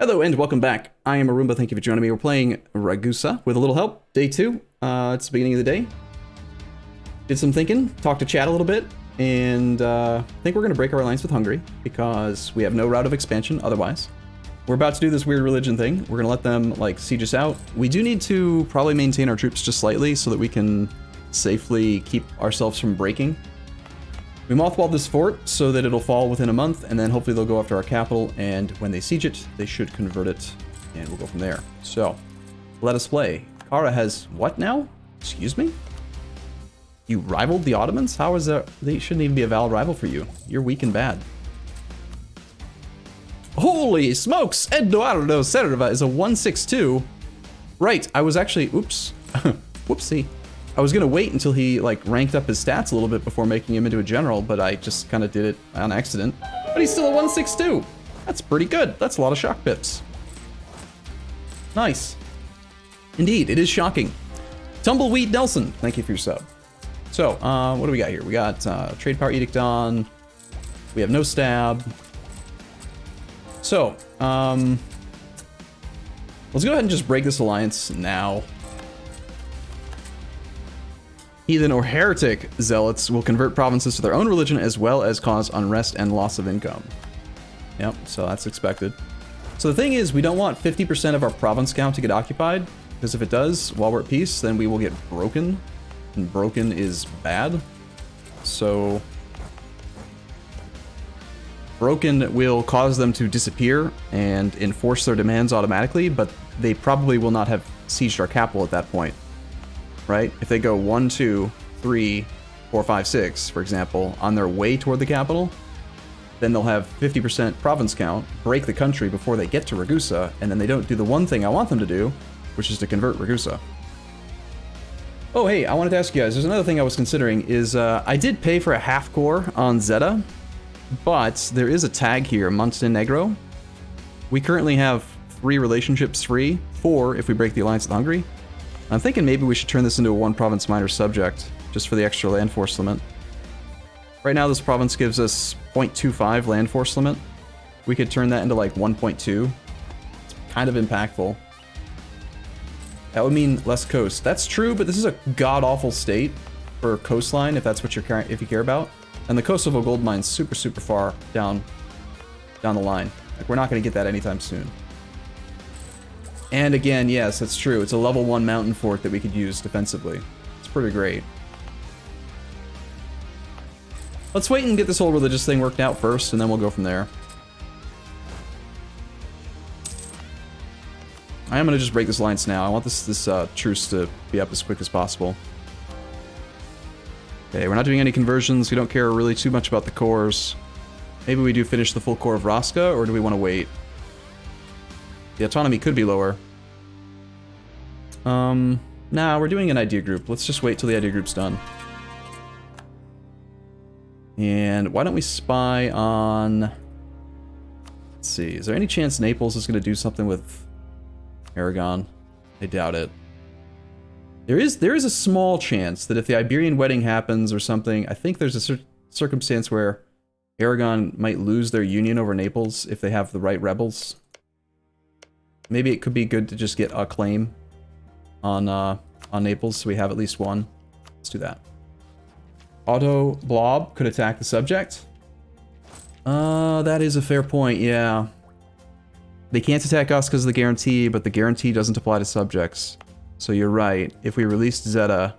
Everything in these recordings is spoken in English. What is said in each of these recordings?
Hello and welcome back. I am Arumba. Thank you for joining me. We're playing Ragusa with a little help. Day 2. It's the beginning of the day. Did some thinking, talked to chat a little bit, and I think we're going to break our alliance with Hungary because we have no route of expansion otherwise. We're about to do this weird religion thing. We're going to let them like siege us out. We do need to probably maintain our troops just slightly so that we can safely keep ourselves from breaking. We mothballed this fort so that it'll fall within a month, and then hopefully they'll go after our capital, and when they siege it, they should convert it, and we'll go from there. So, let us play. Kara has what now? Excuse me? You rivaled the Ottomans? How is that? They shouldn't even be a valid rival for you. You're weak and bad. Holy smokes! Dorado Serva is a 162. Right, I was actually, oops. Whoopsie. I was gonna wait until he like ranked up his stats a little bit before making him into a general, but I just kind of did it on accident. But he's still a 162. That's pretty good. That's a lot of shock pips. Nice. Indeed, it is shocking. Tumbleweed Nelson, thank you for your sub. So, what do we got here? We got Trade Power Edict on. We have no stab. So, let's go ahead and just break this alliance now. Heathen or heretic zealots will convert provinces to their own religion as well as cause unrest and loss of income. Yep, so that's expected. So the thing is, we don't want 50% of our province count to get occupied, because if it does, while we're at peace, then we will get broken, and broken is bad. So broken will cause them to disappear and enforce their demands automatically, but they probably will not have sieged our capital at that point. Right? If they go 1, 2, 3, 4, 5, 6, for example, on their way toward the capital, then they'll have 50% province count, break the country before they get to Ragusa, and then they don't do the one thing I want them to do, which is to convert Ragusa. Oh, hey, I wanted to ask you guys, there's another thing I was considering, is I did pay for a half core on Zeta, but there is a tag here, Montenegro. We currently have 3 relationships free, 4 if we break the alliance with Hungary. I'm thinking maybe we should turn this into a 1 province minor subject, just for the extra land force limit. Right now this province gives us 0.25 land force limit. We could turn that into like 1.2. It's kind of impactful. That would mean less coast. That's true, but this is a god-awful state for coastline, if that's what if you care about. And the Kosovo gold mine's super, super far down the line. Like, we're not going to get that anytime soon. And again, yes, that's true. It's a level 1 mountain fort that we could use defensively. It's pretty great. Let's wait and get this whole religious thing worked out first, and then we'll go from there. I am going to just break this alliance now. I want this truce to be up as quick as possible. Okay, we're not doing any conversions. We don't care really too much about the cores. Maybe we do finish the full core of Raska, or do we want to wait? The autonomy could be lower. Nah, we're doing an idea group. Let's just wait till the idea group's done. And why don't we spy on... Let's see, is there any chance Naples is going to do something with Aragon? I doubt it. There is a small chance that if the Iberian wedding happens or something, I think there's a circumstance where Aragon might lose their union over Naples if they have the right rebels. Maybe it could be good to just get a claim on Naples, so we have at least one. Let's do that. Auto Blob could attack the subject. That is a fair point, yeah. They can't attack us because of the guarantee, but the guarantee doesn't apply to subjects. So you're right. If we released Zeta...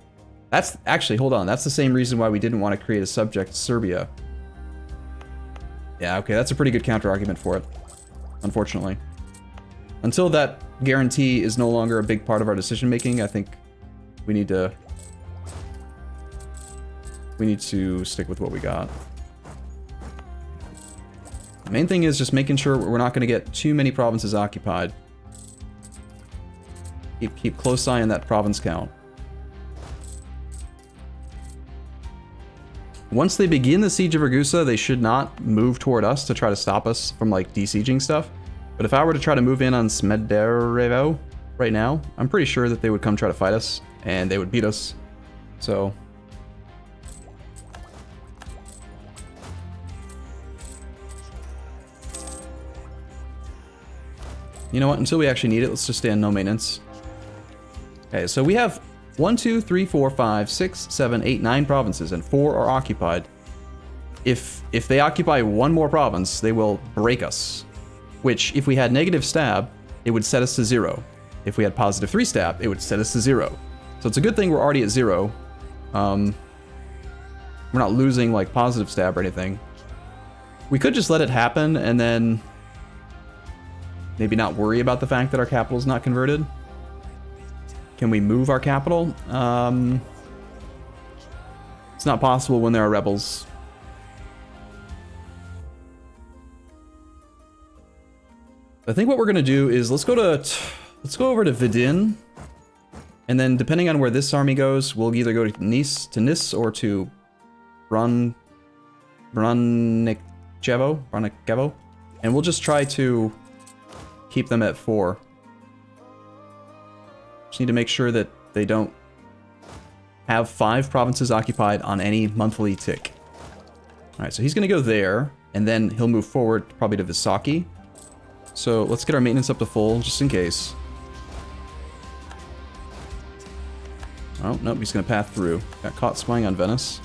That's... Actually, hold on. That's the same reason why we didn't want to create a subject Serbia. Yeah, okay, that's a pretty good counter-argument for it. Unfortunately. Until that guarantee is no longer a big part of our decision-making, I think we need to stick with what we got. The main thing is just making sure we're not going to get too many provinces occupied. Keep close eye on that province count. Once they begin the siege of Ragusa, they should not move toward us to try to stop us from like de-sieging stuff. But if I were to try to move in on Smederevo right now, I'm pretty sure that they would come try to fight us, and they would beat us. So... You know what? Until we actually need it, let's just stay on no maintenance. Okay, so we have 1, 2, 3, 4, 5, 6, 7, 8, 9 provinces, and 4 are occupied. If they occupy one more province, they will break us. Which, if we had negative stab, it would set us to 0. If we had positive 3 stab, it would set us to 0. So it's a good thing we're already at 0. We're not losing like positive stab or anything. We could just let it happen and then maybe not worry about the fact that our capital is not converted. Can we move our capital? It's not possible when there are rebels. I think what we're gonna do is let's go over to Vidin, and then depending on where this army goes, we'll either go to Nis or to Brunikevo, and we'll just try to keep them at 4. Just need to make sure that they don't have 5 provinces occupied on any monthly tick. Alright, so he's gonna go there, and then he'll move forward probably to Visaki. So let's get our maintenance up to full, just in case. Oh, nope, he's gonna pass through. Got caught spying on Venice.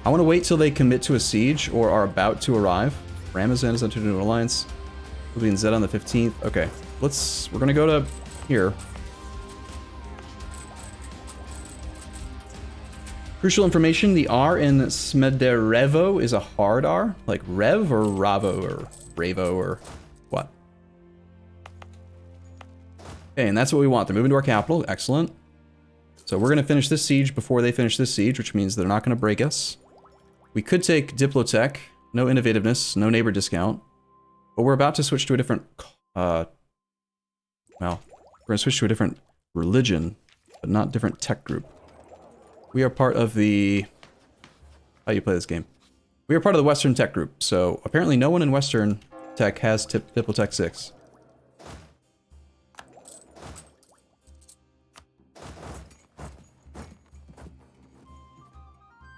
I want to wait till they commit to a siege or are about to arrive. Ramazan is entered into an alliance. We'll be in Zed on the 15th. Okay, we're gonna go to here. Crucial information, the R in Smederevo is a hard R, like Rev or Ravo or Ravo or what? Okay, and that's what we want. They're moving to our capital. Excellent. So we're going to finish this siege before they finish this siege, which means they're not going to break us. We could take Diplotech. No innovativeness, no neighbor discount. But we're about to switch to a different... well, we're going to switch to a different religion, but not different tech group. We are part of the... How do you play this game? We are part of the Western Tech Group, so apparently no one in Western Tech has Diplotech 6.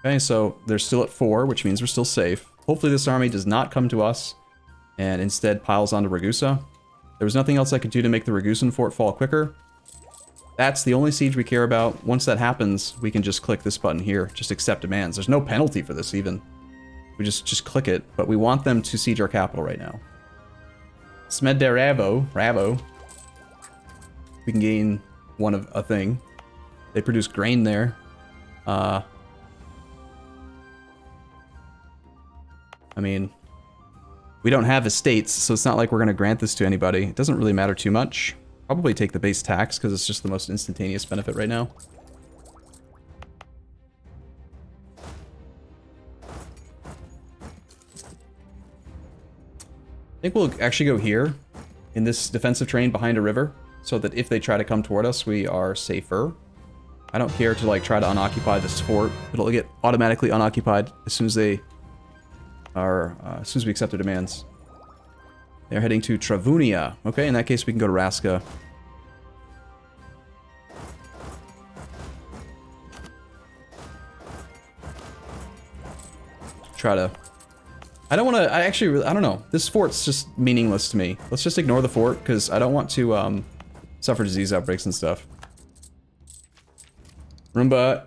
Okay, so they're still at 4, which means we're still safe. Hopefully this army does not come to us and instead piles onto Ragusa. There was nothing else I could do to make the Ragusan fort fall quicker. That's the only siege we care about. Once that happens, we can just click this button here. Just accept demands. There's no penalty for this even. We just click it, but we want them to siege our capital right now. Ravo. We can gain one of a thing. They produce grain there. I mean, we don't have estates, so it's not like we're going to grant this to anybody. It doesn't really matter too much. Probably take the base tax, because it's just the most instantaneous benefit right now. I think we'll actually go here, in this defensive terrain behind a river, so that if they try to come toward us, we are safer. I don't care to, like, try to unoccupy this fort. It'll get automatically unoccupied as soon as they are, as soon as we accept their demands. They're heading to Travunia. Okay, in that case, we can go to Raska. Try to... I don't want to... I don't know. This fort's just meaningless to me. Let's just ignore the fort, because I don't want to suffer disease outbreaks and stuff. Arumba,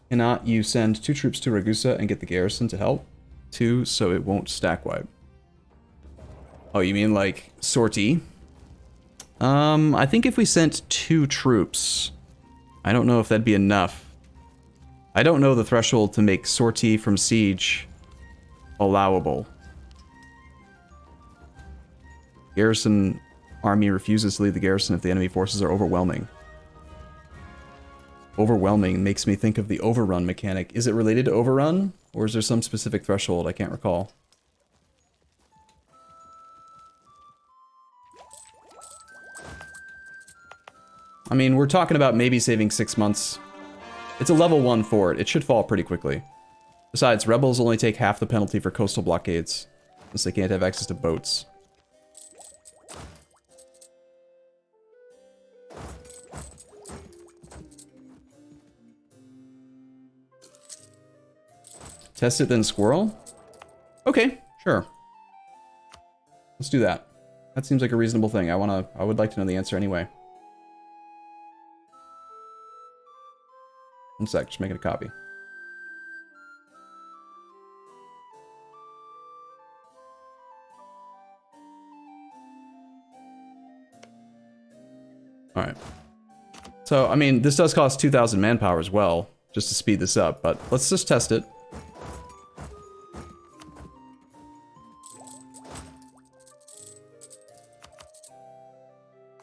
cannot you send 2 troops to Ragusa and get the garrison to help? 2, so it won't stack wipe. Oh, you mean like sortie? I think if we sent 2 troops, I don't know if that'd be enough. I don't know the threshold to make sortie from siege allowable. Garrison army refuses to leave the garrison if the enemy forces are overwhelming. Overwhelming makes me think of the overrun mechanic. Is it related to overrun? Or is there some specific threshold? I can't recall. I mean, we're talking about maybe saving 6 months. It's a level 1 fort. It should fall pretty quickly. Besides, rebels only take half the penalty for coastal blockades, since they can't have access to boats. Test it, then squirrel? Okay, sure. Let's do that. That seems like a reasonable thing. I would like to know the answer anyway. One sec, just making a copy. Alright. So, I mean, this does cost 2,000 manpower as well, just to speed this up, but let's just test it.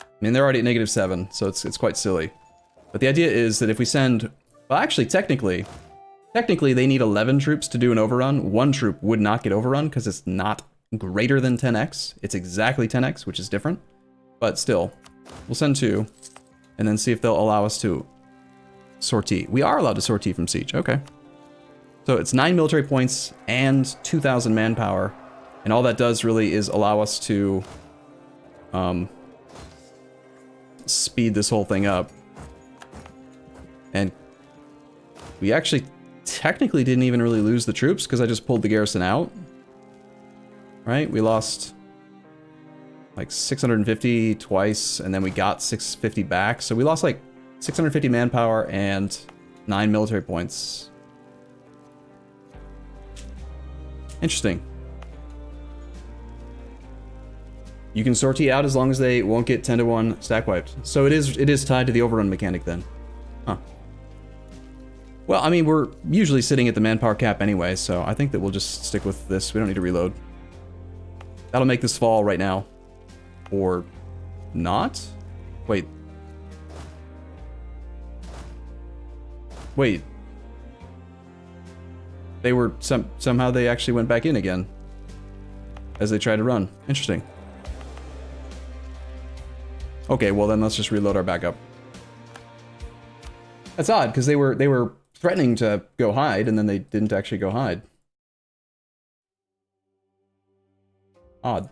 I mean, they're already at -7, so it's quite silly. But the idea is that if we send... Well, actually, technically, they need 11 troops to do an overrun. One troop would not get overrun because it's not greater than 10x. It's exactly 10x, which is different. But still, we'll send 2, and then see if they'll allow us to sortie. We are allowed to sortie from siege, okay. So it's 9 military points and 2,000 manpower, and all that does really is allow us to speed this whole thing up. And we actually technically didn't even really lose the troops because I just pulled the garrison out. Right? We lost like 650 twice, and then we got 650 back. So we lost like 650 manpower and 9 military points. Interesting. You can sortie out as long as they won't get 10-to-1 stack wiped. So it is tied to the overrun mechanic then. Huh. Well, I mean, we're usually sitting at the manpower cap anyway, so I think that we'll just stick with this. We don't need to reload. That'll make this fall right now. Or not? Wait. Wait. They were somehow they actually went back in again as they tried to run. Interesting. Okay, well then let's just reload our backup. That's odd because they were threatening to go hide and then they didn't actually go hide. Odd.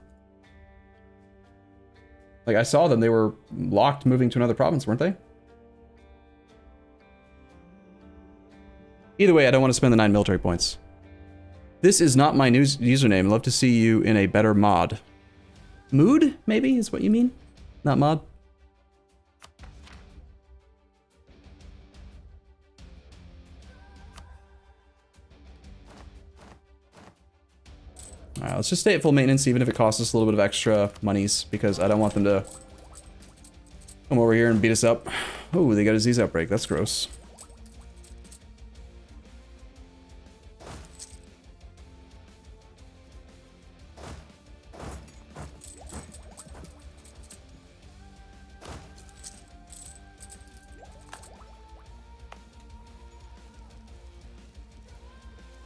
Like I saw them, they were locked moving to another province, weren't they? Either way, I don't want to spend the 9 military points. This is not my username. Love to see you in a better mod. Mood, maybe, is what you mean? Not mod? Alright, let's just stay at full maintenance, even if it costs us a little bit of extra monies, because I don't want them to come over here and beat us up. Oh, they got a disease outbreak. That's gross.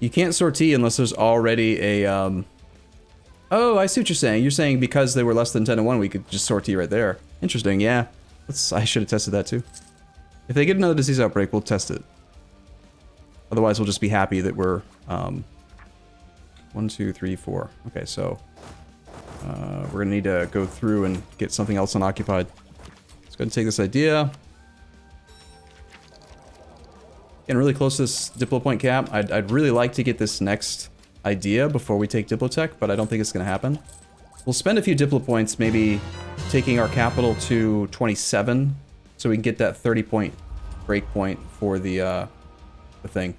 You can't sortie unless there's already a, Oh, I see what you're saying. You're saying because they were less than 10-to-1, we could just sortie right there. Interesting, yeah. I should have tested that too. If they get another disease outbreak, we'll test it. Otherwise, we'll just be happy that we're, 1, 2, 3, 4. Okay, so, we're gonna need to go through and get something else unoccupied. Let's go ahead and take this idea. Getting really close to this Diplo point cap. I'd really like to get this next idea before we take Diplotech, but I don't think it's going to happen. We'll spend a few Diplo points, maybe taking our capital to 27, so we can get that 30-point break point for the thing,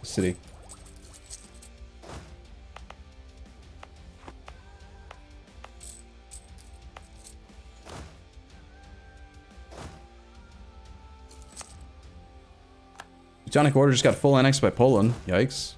the city. Teutonic Order just got full annexed by Poland. Yikes.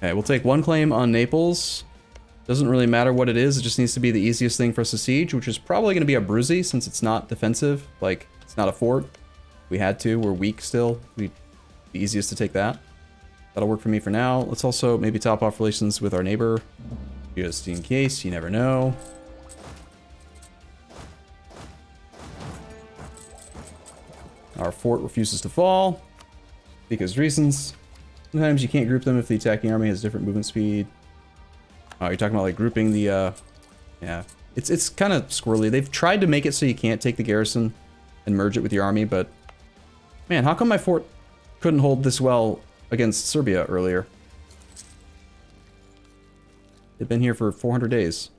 Okay, we'll take one claim on Naples. Doesn't really matter what it is, it just needs to be the easiest thing for us to siege, which is probably going to be a Abruzzi since it's not defensive. Like, it's not a fort. We had to, we're weak still. It'd be easiest to take that. That'll work for me for now. Let's also maybe top off relations with our neighbor, just in case, you never know. Our fort refuses to fall because reasons. Sometimes you can't group them if the attacking army has different movement speed. Oh, you're talking about like grouping the, yeah. It's kind of squirrely. They've tried to make it so you can't take the garrison and merge it with your army, but man, how come my fort couldn't hold this well against Serbia earlier? They've been here for 400 days.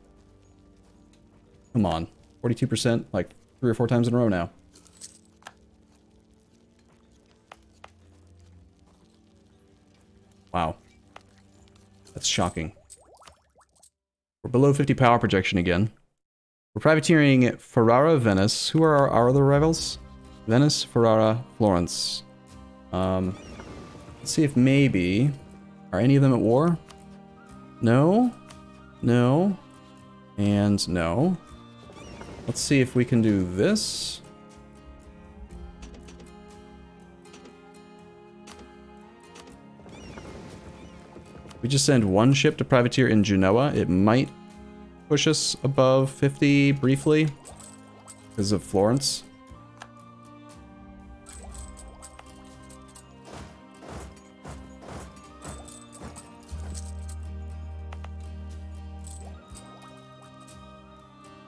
Come on. 42%, like 3 or 4 times in a row now. Wow. That's shocking. We're below 50 power projection again. We're privateering Ferrara, Venice. Who are our other rivals? Venice, Ferrara, Florence. Let's see if maybe... Are any of them at war? No. No. And no. Let's see if we can do this. We just send one ship to privateer in Genoa. It might push us above 50 briefly because of Florence.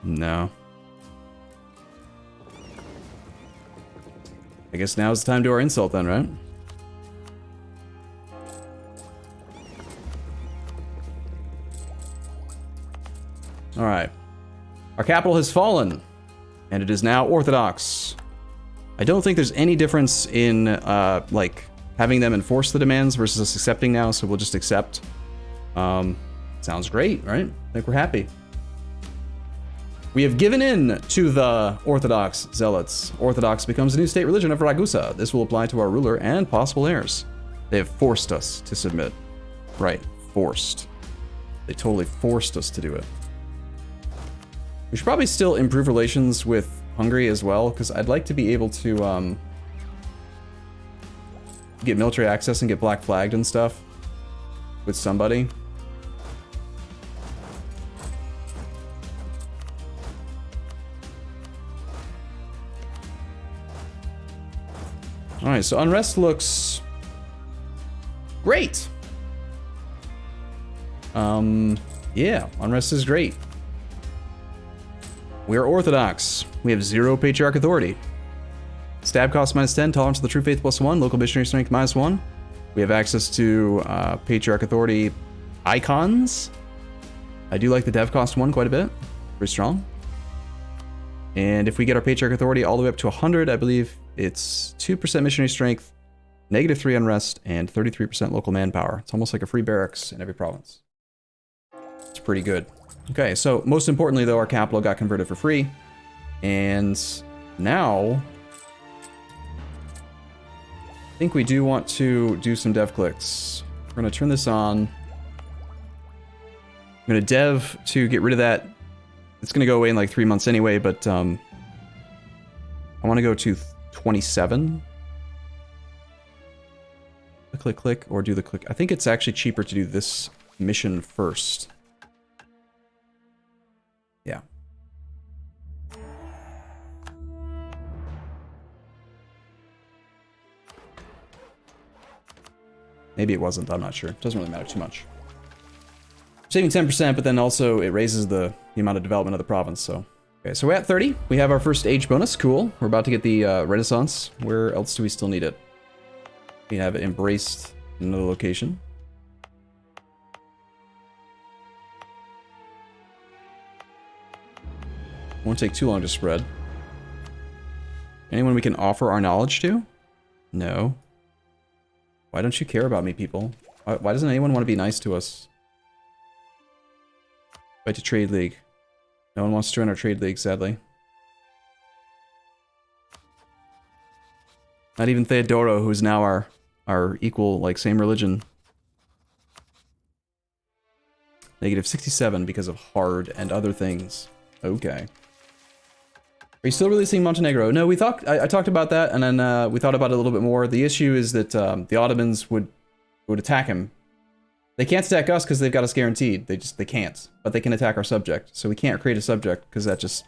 No. I guess now's the time to our insult then, right? Alright. Our capital has fallen, and it is now Orthodox. I don't think there's any difference in, like, having them enforce the demands versus us accepting now, so we'll just accept. Sounds great, right? I think we're happy. We have given in to the Orthodox zealots. Orthodox becomes the new state religion of Ragusa. This will apply to our ruler and possible heirs. They have forced us to submit. Right, forced. They totally forced us to do it. We should probably still improve relations with Hungary as well, because I'd like to be able to get military access and get black flagged and stuff with somebody. Alright, so unrest looks great. Yeah, unrest is great. We are Orthodox. We have 0 Patriarch authority. Stab cost -10, tolerance of the true faith +1, local missionary strength -1. We have access to Patriarch authority icons. I do like the dev cost 1 quite a bit. Pretty strong. And if we get our Patriarch authority all the way up to 100, I believe it's 2% missionary strength, -3 unrest, and 33% local manpower. It's almost like a free barracks in every province. It's pretty good. Okay, so most importantly though, our capital got converted for free. And now, I think we do want to do some dev clicks. We're gonna turn this on. I'm gonna dev to get rid of that. It's gonna go away in like 3 months anyway, but I wanna go to 27. Click, click, or do the click. I think it's actually cheaper to do this mission first. Yeah. Maybe it wasn't, I'm not sure. It doesn't really matter too much. Saving 10%, but then also it raises the amount of development of the province, so. Okay, so we're at 30. We have our first age bonus, cool. We're about to get the Renaissance. Where else do we still need it? We have it embraced in another location. Won't take too long to spread. Anyone we can offer our knowledge to? No. Why don't you care about me, people? Why doesn't anyone want to be nice to us? Fight to trade league. No one wants to join our trade league, sadly. Not even Theodoro, who's now our equal, like, same religion. -67 because of hard and other things. Okay. Are you still releasing Montenegro? No, we thought I talked about that, and then we thought about it a little bit more. The issue is that the Ottomans would attack him. They can't attack us because they've got us guaranteed. They can't, but they can attack our subject. So we can't create a subject because that just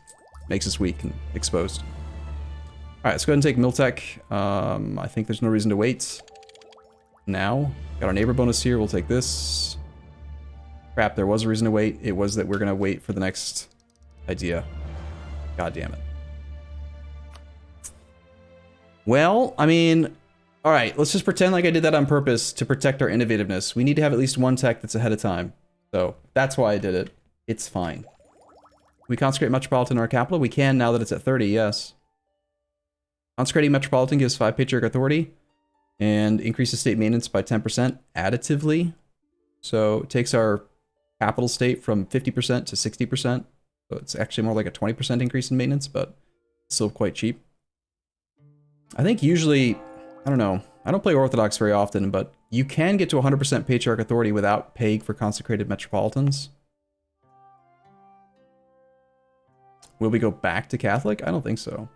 makes us weak and exposed. All right, let's go ahead and take Miltech. I think there's no reason to wait. Now, got our neighbor bonus here. We'll take this. Crap, there was a reason to wait. It was that we're gonna wait for the next idea. God damn it. Well, I mean, all right, let's just pretend like I did that on purpose to protect our innovativeness. We need to have at least one tech that's ahead of time. So that's why I did it. It's fine. We consecrate Metropolitan in our capital? We can now that it's at 30, yes. Consecrating Metropolitan gives 5 patriarch authority and increases state maintenance by 10% additively. So it takes our capital state from 50% to 60%. So it's actually more like a 20% increase in maintenance, but still quite cheap. I think usually, I don't know, I don't play Orthodox very often, but you can get to 100% patriarch authority without paying for consecrated Metropolitans. Will we go back to Catholic? I don't think so.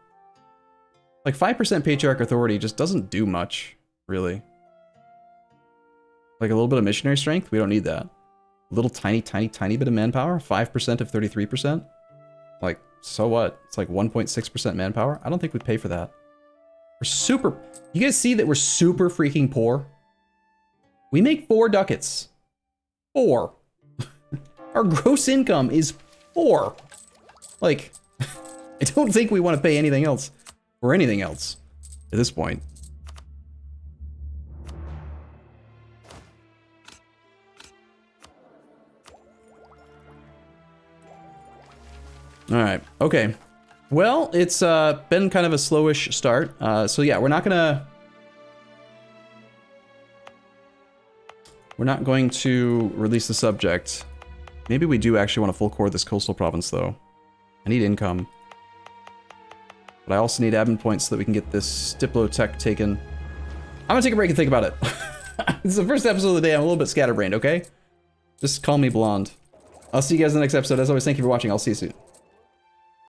Like 5% patriarch authority just doesn't do much, really. Like a little bit of missionary strength, we don't need that. A little tiny bit of manpower, 5% of 33%. Like, so what? It's like 1.6% manpower. I don't think we'd pay for that. We're super, you guys see that we're super freaking poor? We make 4 ducats. 4. Our gross income is 4. Like, I don't think we want to pay anything else or anything else at this point. All right. Okay. Well, it's been kind of a slowish start. So yeah, we're not going to release the subject. Maybe we do actually want to full core this coastal province though. I need income. But I also need admin points so that we can get this Diplo tech taken. I'm gonna take a break and think about it. This is the first episode of the day. I'm a little bit scatterbrained, okay? Just call me blonde. I'll see you guys in the next episode. As always, thank you for watching. I'll see you soon.